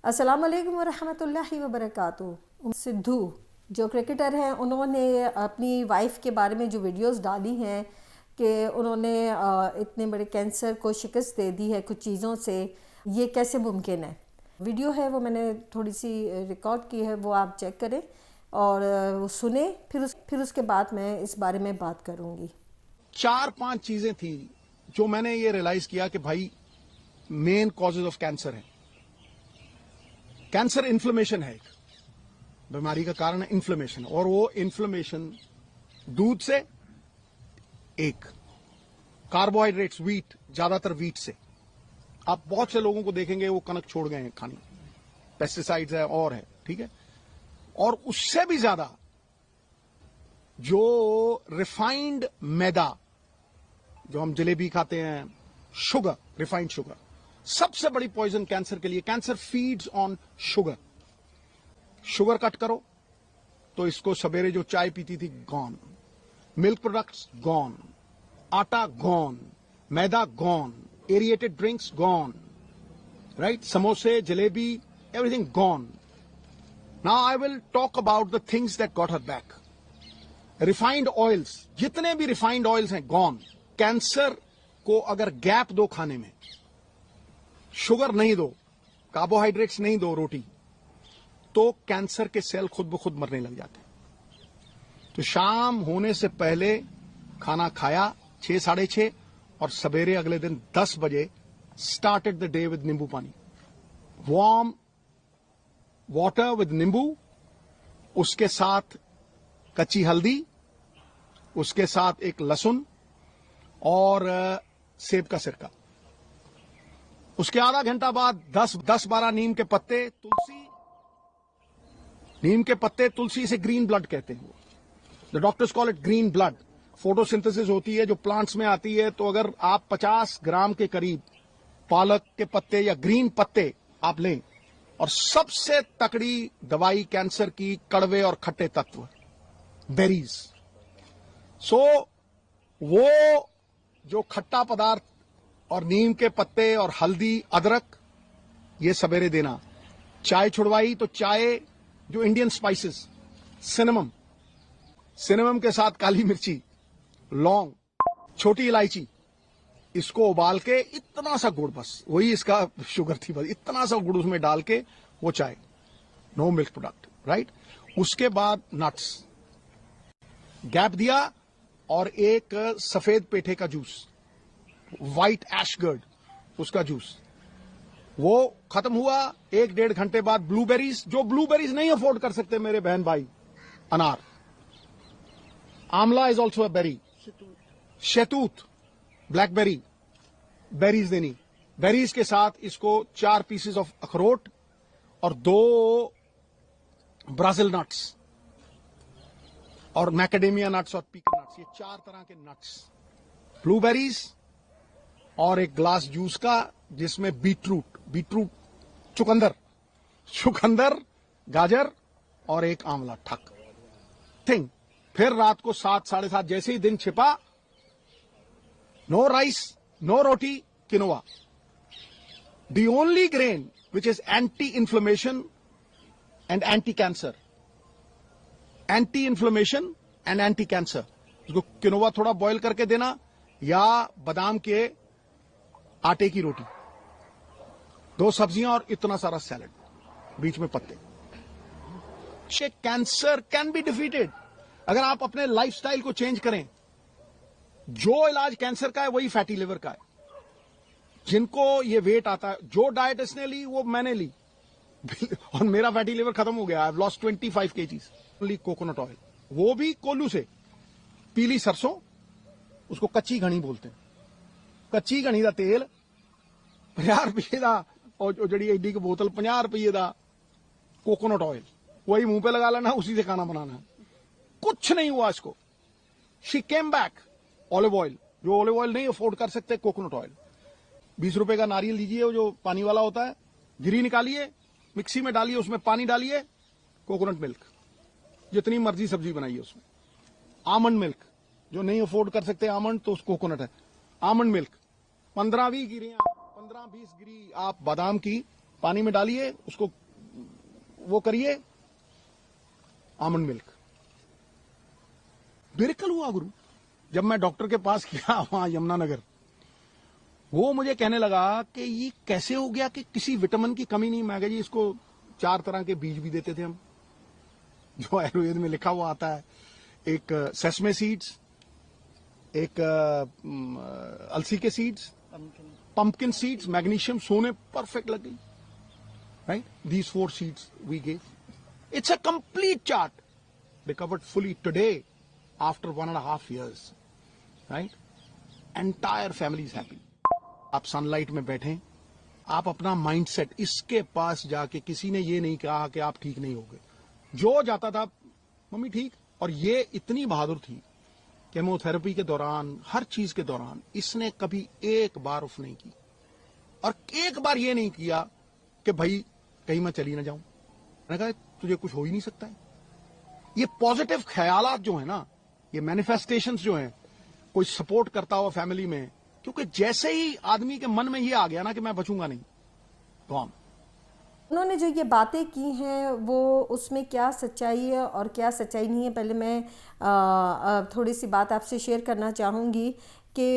अस्सलाम वालेकुम वरहमतुल्लाहि वबरकातुहू। सिद्धू जो क्रिकेटर हैं, उन्होंने अपनी वाइफ के बारे में जो वीडियोस डाली हैं कि उन्होंने इतने बड़े कैंसर को शिकस्त दे दी है कुछ चीज़ों से, ये कैसे मुमकिन है। वीडियो है वो मैंने थोड़ी सी रिकॉर्ड की है, वो आप चेक करें और वो सुने, फिर उसके बाद मैं इस बारे में बात करूँगी। 4-5 चीजें थी जो मैंने ये रियलाइज किया कि भाई मेन कॉजेज ऑफ कैंसर है। कैंसर इन्फ्लेमेशन है, एक बीमारी का कारण है इन्फ्लेमेशन, और वो इन्फ्लेमेशन दूध से, एक कार्बोहाइड्रेट्स वीट, ज्यादातर वीट से। आप बहुत से लोगों को देखेंगे वो कनक छोड़ गए हैं खानी, पेस्टिसाइड्स है और है, ठीक है। और उससे भी ज्यादा जो रिफाइंड मैदा, जो हम जलेबी खाते हैं, शुगर, रिफाइंड शुगर, सबसे बड़ी पॉइजन कैंसर के लिए। Cancer feeds on sugar. Sugar cut करो तो इसको सवेरे जो चाय पीती थी गॉन, मिल्क प्रोडक्ट्स गॉन, आटा गॉन, मैदा gone, aerated drinks gone, right, समोसे, jalebi, everything gone. Now I will talk about the things that got her back. Refined oils, जितने भी रिफाइंड ऑयल्स हैं गॉन। कैंसर को अगर गैप दो खाने में, शुगर नहीं दो, कार्बोहाइड्रेट्स नहीं दो रोटी, तो कैंसर के सेल खुद ब खुद मरने लग जाते हैं। तो शाम होने से पहले खाना खाया 6, 6:30, और सवेरे अगले दिन 10 बजे स्टार्टेड द डे विद नींबू पानी, वार्म वाटर विद नींबू, उसके साथ कच्ची हल्दी, उसके साथ एक लहसुन और सेब का सिरका। उसके आधा घंटा बाद 10-12 नीम के पत्ते, तुलसी, नीम के पत्ते, तुलसी से ग्रीन ब्लड कहते हैं। The doctors call it green blood. Photosynthesis होती है जो प्लांट्स में आती है, तो अगर आप 50 ग्राम के करीब पालक के पत्ते या ग्रीन पत्ते आप लें, और सबसे तकड़ी दवाई कैंसर की, कड़वे और खट्टे तत्व, बेरीज। सो वो जो खट्टा पदार्थ और नीम के पत्ते और हल्दी, अदरक, ये सवेरे देना। चाय छुड़वाई तो चाय, जो इंडियन स्पाइसेस, सिनेमम, सिनेमम के साथ काली मिर्ची, लौंग, छोटी इलायची, इसको उबाल के इतना सा गुड़, बस वही इसका शुगर थी, बस इतना सा गुड़ उसमें डाल के वो चाय, नो मिल्क प्रोडक्ट, राइट। उसके बाद नट्स, गैप दिया, और एक सफेद पेठे का जूस, व्हाइट एशगर्ड, उसका जूस, वो खत्म हुआ। 1-1.5 घंटे बाद ब्लूबेरीज, जो ब्लूबेरीज नहीं अफोर्ड कर सकते मेरे बहन भाई, अनार, आंवला इज ऑल्सो अ बेरी, शहतूत, ब्लैकबेरी, बेरीज देनी। बेरीज के साथ इसको 4 पीसेस ऑफ अखरोट और 2 ब्राजील नट्स और मैकेडेमिया नट्स और पीकन नट्स, ये 4 तरह के नट्स, ब्लूबेरीज, और एक ग्लास जूस का जिसमें बीटरूट, चुकंदर, गाजर और एक आंवला, ठक थिंग। फिर रात को 7, 7:30, जैसे ही दिन छिपा, no rice, no roti, quinoa, the only grain which is anti inflammation and anti cancer, anti inflammation and anti cancer. उसको किनोवा थोड़ा बॉईल करके देना, या बादाम के आटे की रोटी, 2 सब्जियां और इतना सारा सैलेड, बीच में पत्ते। कैंसर कैन बी डिफीटेड अगर आप अपने लाइफस्टाइल को चेंज करें। जो इलाज कैंसर का है वही फैटी लिवर का है। जिनको ये वेट आता है, जो डाइट इसने ली वो मैंने ली और मेरा फैटी लिवर खत्म हो गया। I have lost 25 kgs। Only coconut oil, वो भी कोल्लू से, पीली सरसों, उसको कच्ची घनी बोलते हैं। कच्ची घनी का तेल 50 रुपये का, और जड़ी एडी की बोतल 50 रुपये का कोकोनट ऑयल, वही मुंह पे लगा लेना, उसी से खाना बनाना है। कुछ नहीं हुआ इसको। She came back. Olive oil, जो ऑलिव ऑयल नहीं अफोर्ड कर सकते, कोकोनट ऑयल। 20 रुपए का नारियल लीजिए, वो जो पानी वाला होता है, गिरी निकालिए, मिक्सी में डालिए, उसमें पानी डालिए, कोकोनट मिल्क, जितनी मर्जी सब्जी बनाइए उसमें। आमंड मिल्क, जो नहीं अफोर्ड कर सकते आमंड, तो कोकोनट है, आमंड मिल्क, 15-20 गिरियां, 15-20 गिरी आप बादाम की पानी में डालिए, उसको वो करिए, आमंड मिल्क। मिरेकल हुआ गुरु। जब मैं डॉक्टर के पास गया वहां यमुनानगर, वो मुझे कहने लगा कि ये कैसे हो गया कि किसी विटामिन की कमी नहीं। मैं कहा जी इसको 4 तरह के बीज भी देते थे हम, जो आयुर्वेद में लिखा हुआ आता है। एक सेसमे सीड्स, एक अलसी के सीड्स, पंपकिन सीड्स, मैग्नीशियम, सोने परफेक्ट लग गई। Right, these 4 seeds we gave. It's a complete chart, recovered fully today after 1.5 years। Right, entire family is happy. आप सनलाइट में बैठे, आप अपना माइंडसेट, इसके पास जाके किसी ने ये नहीं कहा कि आप ठीक नहीं होगे। जो जाता था मम्मी ठीक, और ये इतनी बहादुर थी, केमोथेरेपी के दौरान, हर चीज के दौरान इसने कभी एक बार उफ नहीं की, और एक बार ये नहीं किया कि भाई कहीं मैं चली ना जाऊं। मैंने कहा तुझे कुछ हो ही नहीं सकता है। ये पॉजिटिव ख्यालात जो है ना, ये मैनिफेस्टेशंस जो हैं, कोई सपोर्ट करता हुआ फैमिली में, क्योंकि जैसे ही आदमी के मन में ये आ गया ना कि मैं बचूंगा नहीं, गॉन। उन्होंने जो ये बातें की हैं वो उसमें क्या सच्चाई है और क्या सच्चाई नहीं है, पहले मैं थोड़ी सी बात आपसे शेयर करना चाहूँगी कि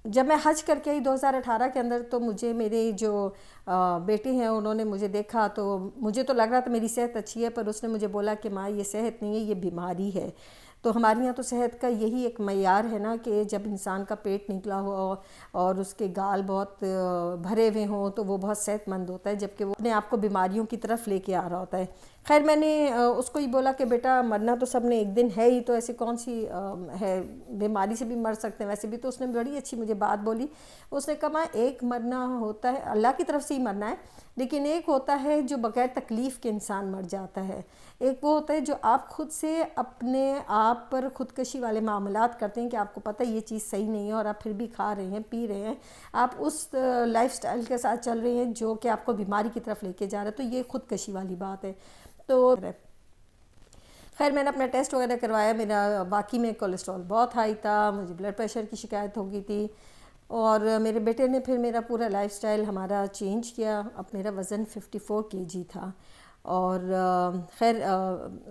जब मैं हज करके आई 2018 के अंदर, तो मुझे मेरे जो बेटे हैं उन्होंने मुझे देखा, तो मुझे तो लग रहा था मेरी सेहत अच्छी है, पर उसने मुझे बोला कि माँ ये सेहत नहीं है, ये बीमारी है। तो हमारे यहाँ तो सेहत का यही एक मयार है ना कि जब इंसान का पेट निकला हो और उसके गाल बहुत भरे हुए हों तो वो बहुत सेहतमंद होता है, जबकि वो अपने आप को बीमारियों की तरफ लेके आ रहा होता है। खैर मैंने उसको ही बोला कि बेटा मरना तो सबने एक दिन है ही, तो ऐसी कौन सी है, बीमारी से भी मर सकते हैं वैसे भी। तो उसने बड़ी अच्छी मुझे बात बोली। उसने कहा एक मरना होता है अल्लाह की तरफ से ही मरना है, लेकिन एक होता है जो बगैर तकलीफ़ के इंसान मर जाता है। एक वो होता है जो आप खुद से अपने आप पर खुदकशी वाले मामलात करते हैं कि आपको पता है ये चीज़ सही नहीं है और आप फिर भी खा रहे हैं, पी रहे हैं, आप उस लाइफस्टाइल के साथ चल रहे हैं जो कि आपको बीमारी की तरफ लेके जा रहा है। तो ये खुदकशी वाली बात है। तो खैर मैंने अपना टेस्ट वगैरह करवाया, मेरा बाकी में कोलेस्ट्रॉल बहुत हाई था, मुझे ब्लड प्रेशर की शिकायत हो गई थी, और मेरे बेटे ने फिर मेरा पूरा लाइफस्टाइल हमारा चेंज किया। अब मेरा वज़न 54 kg था, और खैर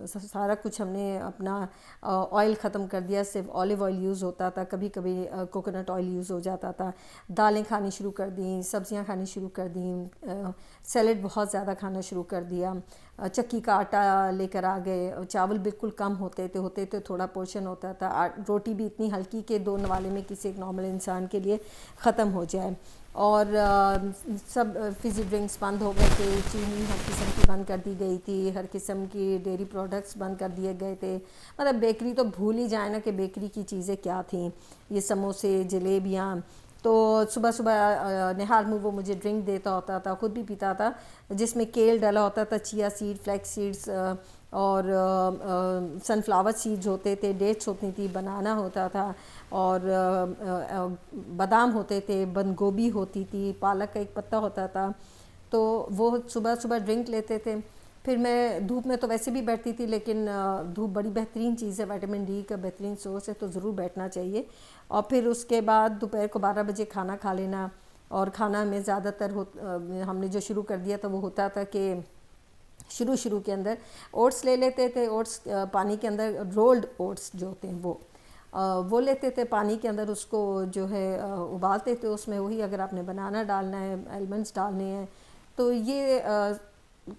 सारा कुछ हमने अपना ऑयल ख़त्म कर दिया, सिर्फ ऑलिव ऑयल यूज़ होता था, कभी कभी कोकोनट ऑयल यूज़ हो जाता था। दालें खानी शुरू कर दी, सब्जियां खानी शुरू कर दी, सैलेड बहुत ज़्यादा खाना शुरू कर दिया, चक्की का आटा लेकर आ गए, चावल बिल्कुल कम होते थे थोड़ा पोर्शन होता था, रोटी भी इतनी हल्की कि 2 नवाले में किसी एक नॉर्मल इंसान के लिए ख़त्म हो जाए, और सब फिज़ी ड्रिंक्स बंद हो गए थे, चीनी हर किस्म की बंद कर दी गई थी, हर किस्म की डेयरी प्रोडक्ट्स बंद कर दिए गए थे। मतलब बेकरी तो भूल ही जाए ना कि बेकरी की चीज़ें क्या थीं, ये समोसे, जलेबियाँ। तो सुबह सुबह निहार मुँह वो मुझे ड्रिंक देता होता था, ख़ुद भी पीता था, जिसमें केल डाला होता था, चिया सीड, फ्लैक्स सीड्स और सनफ्लावर सीड्स होते थे, डेट्स होती थी, बनाना होता था, और बादाम होते थे, बंद गोभी होती थी, पालक का एक पत्ता होता था। तो वो सुबह सुबह ड्रिंक लेते थे। फिर मैं धूप में तो वैसे भी बैठती थी, लेकिन धूप बड़ी बेहतरीन चीज़ है, विटामिन डी का बेहतरीन सोर्स है, तो ज़रूर बैठना चाहिए। और फिर उसके बाद दोपहर को 12 बजे खाना खा लेना, और खाना में ज़्यादातर हमने जो शुरू कर दिया था वो होता था कि शुरू के अंदर ओट्स ले लेते थे, ओट्स पानी के अंदर, रोल्ड ओट्स जो होते हैं वो लेते थे पानी के अंदर, उसको जो है उबालते थे, उसमें वही अगर आपने बनाना डालना है, आलमंड्स डालने हैं, तो ये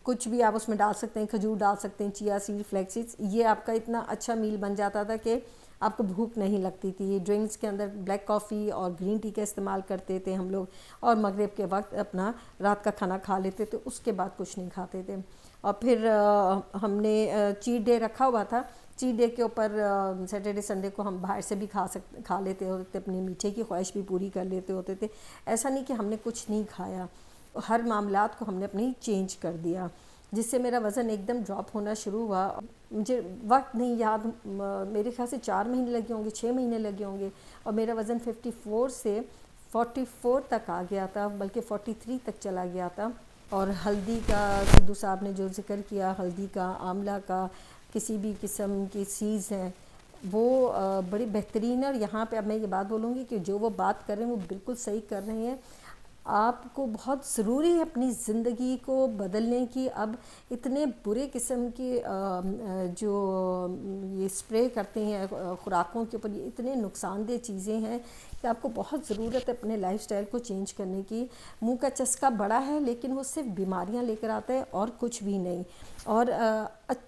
कुछ भी आप उसमें डाल सकते हैं, खजूर डाल सकते हैं, चिया सीड, फ्लैक्स सीड्स। ये आपका इतना अच्छा मील बन जाता था कि आपको भूख नहीं लगती थी। ड्रिंक्स के अंदर ब्लैक कॉफ़ी और ग्रीन टी का इस्तेमाल करते थे हम लोग, और मगरिब के वक्त अपना रात का खाना खा लेते थे, उसके बाद कुछ नहीं खाते थे। और फिर हमने चीट डे रखा हुआ था, चीट डे के ऊपर सैटरडे संडे को हम बाहर से भी खा लेते होते थे, अपने मीठे की ख्वाहिश भी पूरी कर लेते होते थे। ऐसा नहीं कि हमने कुछ नहीं खाया, हर मामलात को हमने अपनी चेंज कर दिया, जिससे मेरा वज़न एकदम ड्रॉप होना शुरू हुआ। मुझे वक्त नहीं याद, मेरे ख्याल से 4 महीने लगे होंगे, 6 महीने लगे होंगे, और मेरा वज़न 54 से 44 तक आ गया था, बल्कि 43 तक चला गया था। और हल्दी का, सिद्धू साहब ने जो जिक्र किया, हल्दी का, आंवला का, किसी भी किस्म की सीड्स हैं, वो बड़ी बेहतरीन है। और यहाँ पे अब मैं ये बात बोलूँगी कि जो वो बात कर रहे हैं वो बिल्कुल सही कर रहे हैं। आपको बहुत ज़रूरी है अपनी ज़िंदगी को बदलने की। अब इतने बुरे किस्म के जो ये स्प्रे करते हैं खुराकों के ऊपर, ये इतने नुकसानदेह चीज़ें हैं कि आपको बहुत ज़रूरत है अपने लाइफस्टाइल को चेंज करने की। मुंह का चस्का बड़ा है लेकिन वो सिर्फ बीमारियां लेकर आता है और कुछ भी नहीं। और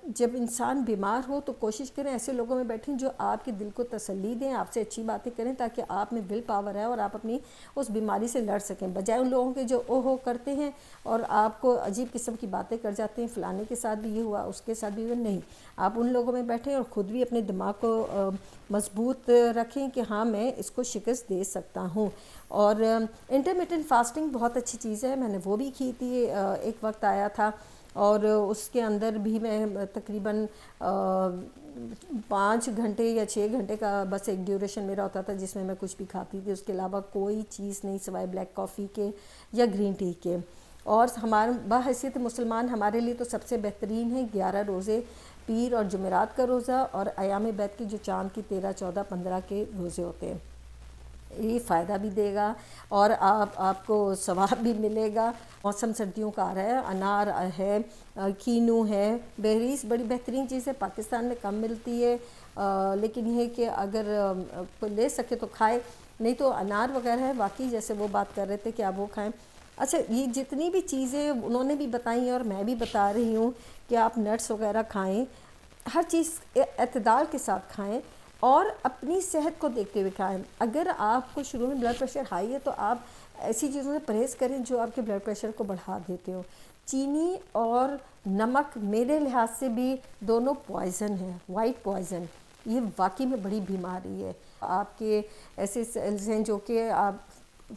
जब इंसान बीमार हो तो कोशिश करें ऐसे लोगों में बैठें जो आपके दिल को तसल्ली दें, आपसे अच्छी बातें करें, ताकि आप में विल पावर है और आप अपनी उस बीमारी से लड़ सकें, बजाय उन लोगों के जो ओहो करते हैं और आपको अजीब किस्म की बातें कर जाते हैं, फ़लाने के साथ भी ये हुआ, उसके साथ भी हुआ। नहीं, आप उन लोगों में बैठें और ख़ुद भी अपने दिमाग को मजबूत रखें कि हाँ मैं इसको शिकस्त दे सकता हूँ। और इंटरमिटेंट फास्टिंग बहुत अच्छी चीज़ है, मैंने वो भी की थी, एक वक्त आया था और उसके अंदर भी मैं तकरीबन 5 घंटे या 6 घंटे का बस एक ड्यूरेशन मेरा होता था जिसमें मैं कुछ भी खाती थी, उसके अलावा कोई चीज़ नहीं सिवाय ब्लैक कॉफ़ी के या ग्रीन टी के। और हमारे बहैसियत मुसलमान हमारे लिए तो सबसे बेहतरीन है 11 रोज़े, पीर और जुमेरात का रोज़ा और अयाम बैत की जो चाँद की 13, 14, 15 के रोज़े होते हैं। ये फ़ायदा भी देगा और आपको सवाब भी मिलेगा। मौसम सर्दियों का आ रहा है, अनार है, कीनू है, बहरीस बड़ी बेहतरीन चीज़ है, पाकिस्तान में कम मिलती है, लेकिन ये कि अगर कोई ले सके तो खाए, नहीं तो अनार वगैरह है वाकई जैसे वो बात कर रहे थे कि आप वो खाएं। अच्छा, ये जितनी भी चीज़ें उन्होंने भी बताई और मैं भी बता रही हूँ कि आप नट्स वगैरह खाएं, हर चीज़ एतदाल के साथ खाएं और अपनी सेहत को देखते हुए खाएं। अगर आपको शुरू में ब्लड प्रेशर हाई है तो आप ऐसी चीज़ों से परहेज़ करें जो आपके ब्लड प्रेशर को बढ़ा देते हो। चीनी और नमक मेरे लिहाज से भी दोनों पॉइज़न है, वाइट पॉइज़न, ये वाकई में बड़ी बीमारी है। आपके ऐसे सेल्स हैं जो कि आप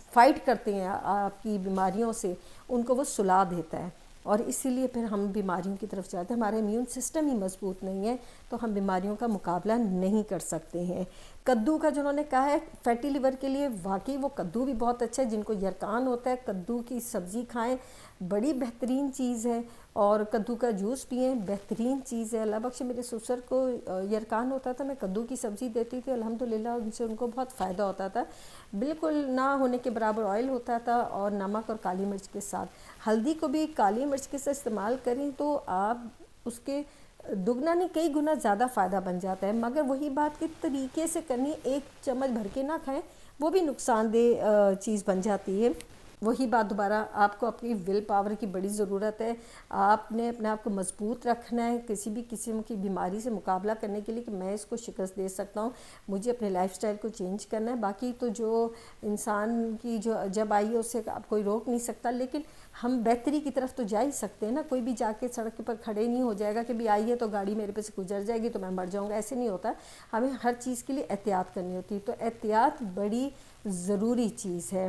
फाइट करते हैं आपकी बीमारियों से, उनको वो सुला देता है और इसीलिए फिर हम बीमारियों की तरफ जाते हैं। हमारा इम्यून सिस्टम ही मजबूत नहीं है तो हम बीमारियों का मुकाबला नहीं कर सकते हैं। कद्दू का जो उन्होंने कहा है फैटी लिवर के लिए, वाकई वो कद्दू भी बहुत अच्छा है। जिनको यरकान होता है कद्दू की सब्ज़ी खाएं, बड़ी बेहतरीन चीज़ है। और कद्दू का जूस पिएं, बेहतरीन चीज़ है। अल्लाह बख्शे मेरे ससुर को यरकान होता था, मैं कद्दू की सब्ज़ी देती थी, अल्हम्दुलिल्लाह उनसे उनको बहुत फ़ायदा होता था। बिल्कुल ना होने के बराबर ऑयल होता था और नमक और काली मिर्च के साथ। हल्दी को भी काली मिर्च के साथ इस्तेमाल करें तो आप उसके दुगना नहीं कई गुना ज़्यादा फ़ायदा बन जाता है। मगर वही बात कि तरीके से करनी, एक चम्मच भर के ना खाएं, वो भी नुकसानदेह चीज़ बन जाती है। वही बात दोबारा, आपको अपनी विल पावर की बड़ी ज़रूरत है। आपने अपने आप को मजबूत रखना है किसी भी किस्म की बीमारी से मुकाबला करने के लिए कि मैं इसको शिकस्त दे सकता हूँ, मुझे अपने लाइफस्टाइल को चेंज करना है। बाकी तो जो इंसान की जो जब आई है उससे आप कोई रोक नहीं सकता, लेकिन हम बेहतरी की तरफ तो जा ही सकते हैं ना। कोई भी जाके सड़क पर खड़े नहीं हो जाएगा कि भी आई है तो गाड़ी मेरे पे से गुजर जाएगी तो मैं मर जाऊँगा, ऐसे नहीं होता। हमें हर चीज़ के लिए एहतियात करनी होती है, तो एहतियात बड़ी ज़रूरी चीज़ है।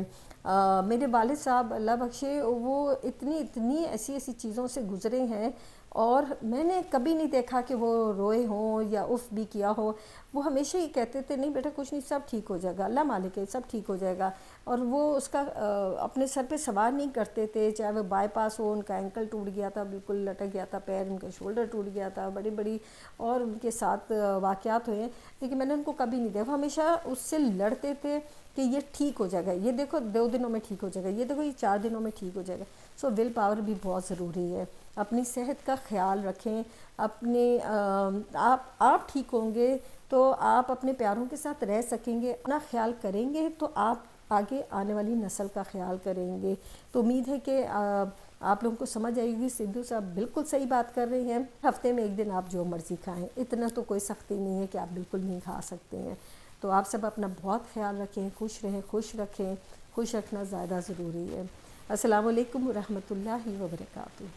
मेरे वालिद साहब अल्लाह बख्शे, वो इतनी ऐसी चीज़ों से गुज़रे हैं और मैंने कभी नहीं देखा कि वो रोए हों या उफ़ भी किया हो। वो हमेशा ही कहते थे नहीं बेटा कुछ नहीं, सब ठीक हो जाएगा, अल्लाह मालिक है, सब ठीक हो जाएगा। और वो उसका अपने सर पे सवार नहीं करते थे, चाहे वो बाईपास हो, उनका एंकल टूट गया था, बिल्कुल लटक गया था पैर, उनका शोल्डर टूट गया था, बड़ी और उनके साथ वाक़यात हुए, लेकिन मैंने उनको कभी नहीं देखा। हमेशा उससे लड़ते थे कि ये ठीक हो जाएगा, ये देखो 2 दिनों में ठीक हो जाएगा, ये देखो ये 4 दिनों में ठीक हो जाएगा। सो विल पावर भी बहुत ज़रूरी है। अपनी सेहत का ख्याल रखें, अपने आप ठीक होंगे तो आप अपने प्यारों के साथ रह सकेंगे। अपना ख्याल करेंगे तो आप आगे आने वाली नस्ल का ख्याल करेंगे। तो उम्मीद है कि आप लोगों को समझ आएगी। सिद्धू साहब बिल्कुल सही बात कर रहे हैं। हफ्ते में 1 दिन आप जो मर्ज़ी खाएं, इतना तो कोई सख्ती नहीं है कि आप बिल्कुल नहीं खा सकते हैं। तो आप सब अपना बहुत ख्याल रखें, खुश रहें, खुश रखें, खुश रखना ज़्यादा ज़रूरी है। अस्सलामु अलैकुम रहमतुल्लाहि व बरकातुहू।